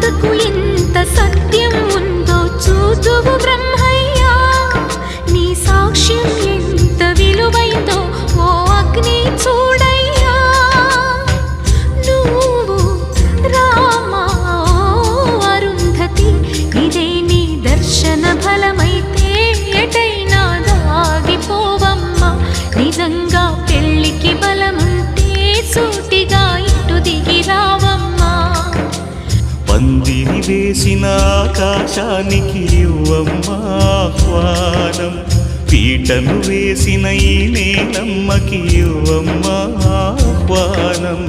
మాటకు ఎంత సత్యం ఉందో చూతువు బ్రహ్మయ్యా. నీ సాక్ష్యం ఎంత విలువైందో ఓ అగ్ని చూడయ్యా. నువ్వు రామా అరుంధతి, ఇదే నీ దర్శన ఫలమైతే ఎటైనా దాగిపోవమ్మా. నిజంగా పెళ్ళికి బలముంటే సూటిగా ఇటు దిగి రావమ్మా. పందిరి వేసిన ఆకాశానికి ఇవ్వమ్మా ఆహ్వానం, పీటను వేసిన ఈ నేలమ్మకి ఇవ్వమ్మా ఆహ్వానం.